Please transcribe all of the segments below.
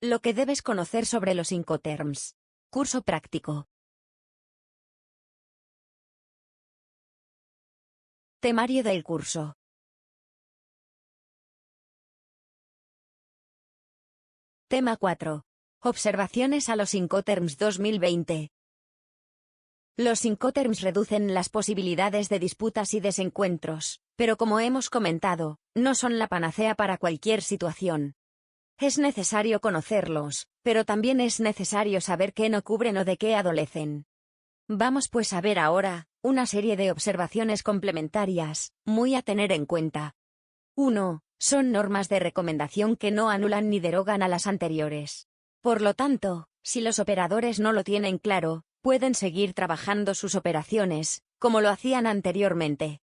Lo que debes conocer sobre los Incoterms. Curso práctico. Temario del curso. Tema 4. Observaciones a los Incoterms 2020. Los Incoterms reducen las posibilidades de disputas y desencuentros, pero como hemos comentado, no son la panacea para cualquier situación. Es necesario conocerlos, pero también es necesario saber qué no cubren o de qué adolecen. Vamos pues a ver ahora una serie de observaciones complementarias, muy a tener en cuenta. 1. Son normas de recomendación que no anulan ni derogan a las anteriores. Por lo tanto, si los operadores no lo tienen claro, pueden seguir trabajando sus operaciones, como lo hacían anteriormente.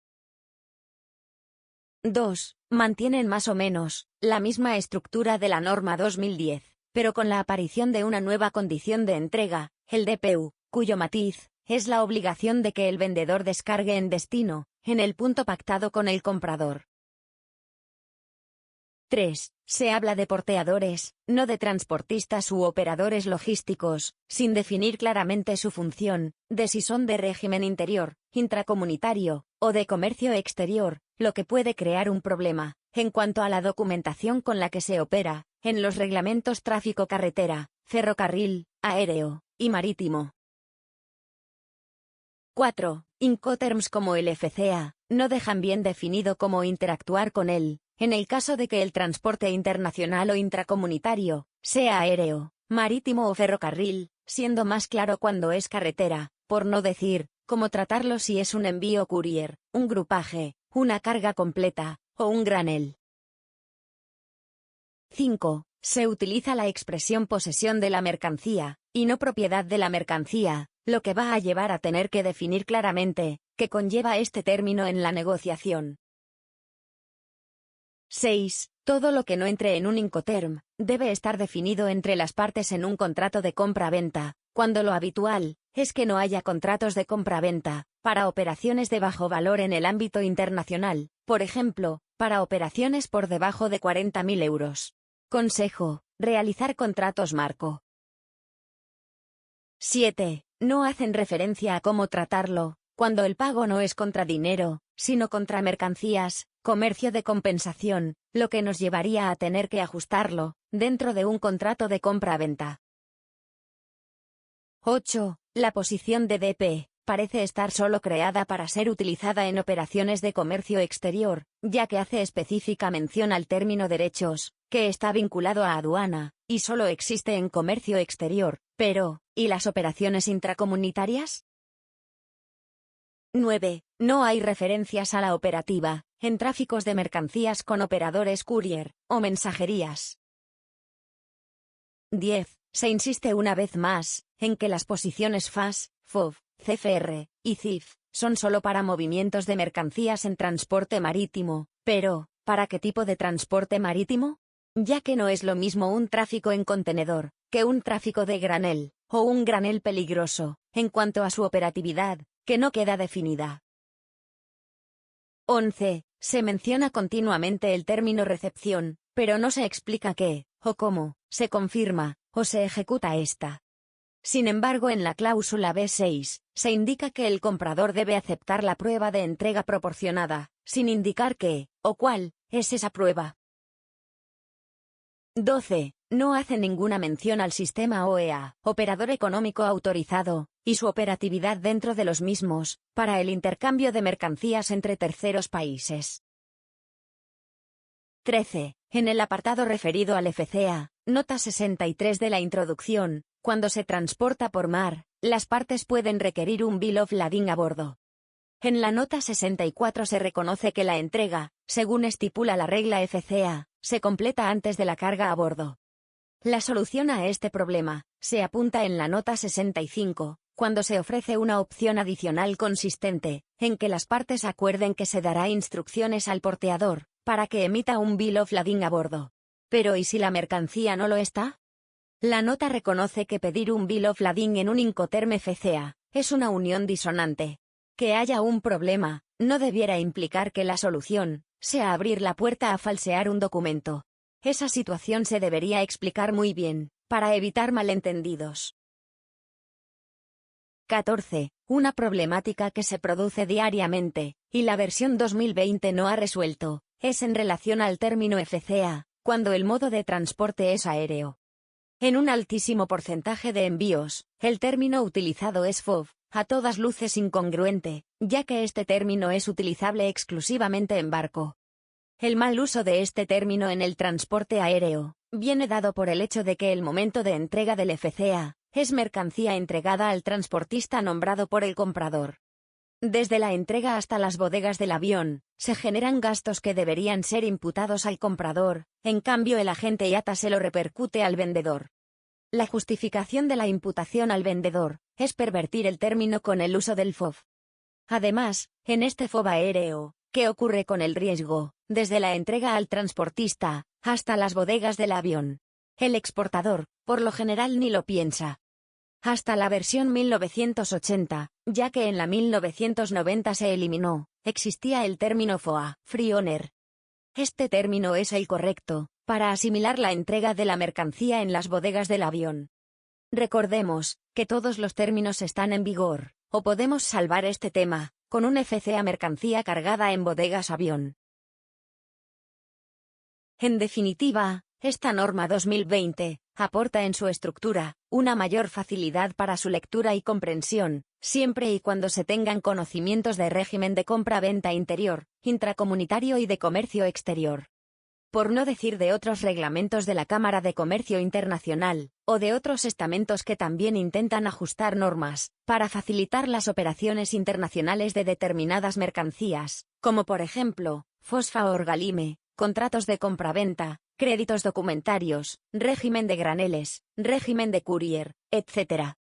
2. Mantienen más o menos la misma estructura de la norma 2010, pero con la aparición de una nueva condición de entrega, el DPU, cuyo matiz es la obligación de que el vendedor descargue en destino, en el punto pactado con el comprador. 3. Se habla de porteadores, no de transportistas u operadores logísticos, sin definir claramente su función, de si son de régimen interior, intracomunitario, o de comercio exterior, lo que puede crear un problema, en cuanto a la documentación con la que se opera, en los reglamentos tráfico carretera, ferrocarril, aéreo, y marítimo. 4. Incoterms como el FCA, no dejan bien definido cómo interactuar con él, en el caso de que el transporte internacional o intracomunitario sea aéreo, marítimo o ferrocarril, siendo más claro cuando es carretera, por no decir, cómo tratarlo si es un envío courier, un grupaje, una carga completa, o un granel. 5. Se utiliza la expresión posesión de la mercancía, y no propiedad de la mercancía, lo que va a llevar a tener que definir claramente qué conlleva este término en la negociación. 6. Todo lo que no entre en un Incoterm debe estar definido entre las partes en un contrato de compra-venta, cuando lo habitual es que no haya contratos de compra-venta para operaciones de bajo valor en el ámbito internacional, por ejemplo, para operaciones por debajo de 40.000 euros. Consejo: realizar contratos marco. 7. No hacen referencia a cómo tratarlo, cuando el pago no es contra dinero, sino contra mercancías, comercio de compensación, lo que nos llevaría a tener que ajustarlo, dentro de un contrato de compra-venta. 8. La posición de DP parece estar solo creada para ser utilizada en operaciones de comercio exterior, ya que hace específica mención al término derechos, que está vinculado a aduana, y solo existe en comercio exterior, pero, ¿y las operaciones intracomunitarias? 9. No hay referencias a la operativa en tráficos de mercancías con operadores courier o mensajerías. 10. Se insiste una vez más en que las posiciones FAS, FOV, CFR y CIF son solo para movimientos de mercancías en transporte marítimo, pero ¿para qué tipo de transporte marítimo? Ya que no es lo mismo un tráfico en contenedor que un tráfico de granel, o un granel peligroso, en cuanto a su operatividad, que no queda definida. 11. Se menciona continuamente el término recepción, pero no se explica qué, o cómo, se confirma, o se ejecuta esta. Sin embargo, en la cláusula B6, se indica que el comprador debe aceptar la prueba de entrega proporcionada, sin indicar qué, o cuál, es esa prueba. 12. No hace ninguna mención al sistema OEA, operador económico autorizado, y su operatividad dentro de los mismos, para el intercambio de mercancías entre terceros países. 13. En el apartado referido al FCA, nota 63 de la introducción, cuando se transporta por mar, las partes pueden requerir un bill of lading a bordo. En la nota 64 se reconoce que la entrega, según estipula la regla FCA, se completa antes de la carga a bordo. La solución a este problema se apunta en la nota 65, cuando se ofrece una opción adicional consistente en que las partes acuerden que se dará instrucciones al porteador para que emita un bill of lading a bordo. Pero ¿y si la mercancía no lo está? La nota reconoce que pedir un bill of lading en un Incoterm FCA es una unión disonante. Que haya un problema no debiera implicar que la solución sea abrir la puerta a falsear un documento. Esa situación se debería explicar muy bien, para evitar malentendidos. 14. Una problemática que se produce diariamente, y la versión 2020 no ha resuelto, es en relación al término FCA, cuando el modo de transporte es aéreo. En un altísimo porcentaje de envíos, el término utilizado es FOV, a todas luces incongruente, ya que este término es utilizable exclusivamente en barco. El mal uso de este término en el transporte aéreo viene dado por el hecho de que el momento de entrega del FCA es mercancía entregada al transportista nombrado por el comprador. Desde la entrega hasta las bodegas del avión, se generan gastos que deberían ser imputados al comprador, en cambio el agente IATA se lo repercute al vendedor. La justificación de la imputación al vendedor es pervertir el término con el uso del FOV. Además, en este FOV aéreo, ¿qué ocurre con el riesgo, desde la entrega al transportista, hasta las bodegas del avión? El exportador, por lo general ni lo piensa. Hasta la versión 1980, ya que en la 1990 se eliminó, existía el término FOA, Free Owner. Este término es el correcto, para asimilar la entrega de la mercancía en las bodegas del avión. Recordemos, que todos los términos están en vigor, o podemos salvar este tema, con un FCA mercancía cargada en bodegas avión. En definitiva, esta norma 2020 aporta en su estructura una mayor facilidad para su lectura y comprensión, siempre y cuando se tengan conocimientos de régimen de compra-venta interior, intracomunitario y de comercio exterior. Por no decir de otros reglamentos de la Cámara de Comercio Internacional, o de otros estamentos que también intentan ajustar normas, para facilitar las operaciones internacionales de determinadas mercancías, como por ejemplo, Fosfa o Orgalime, contratos de compraventa, créditos documentarios, régimen de graneles, régimen de courier, etc.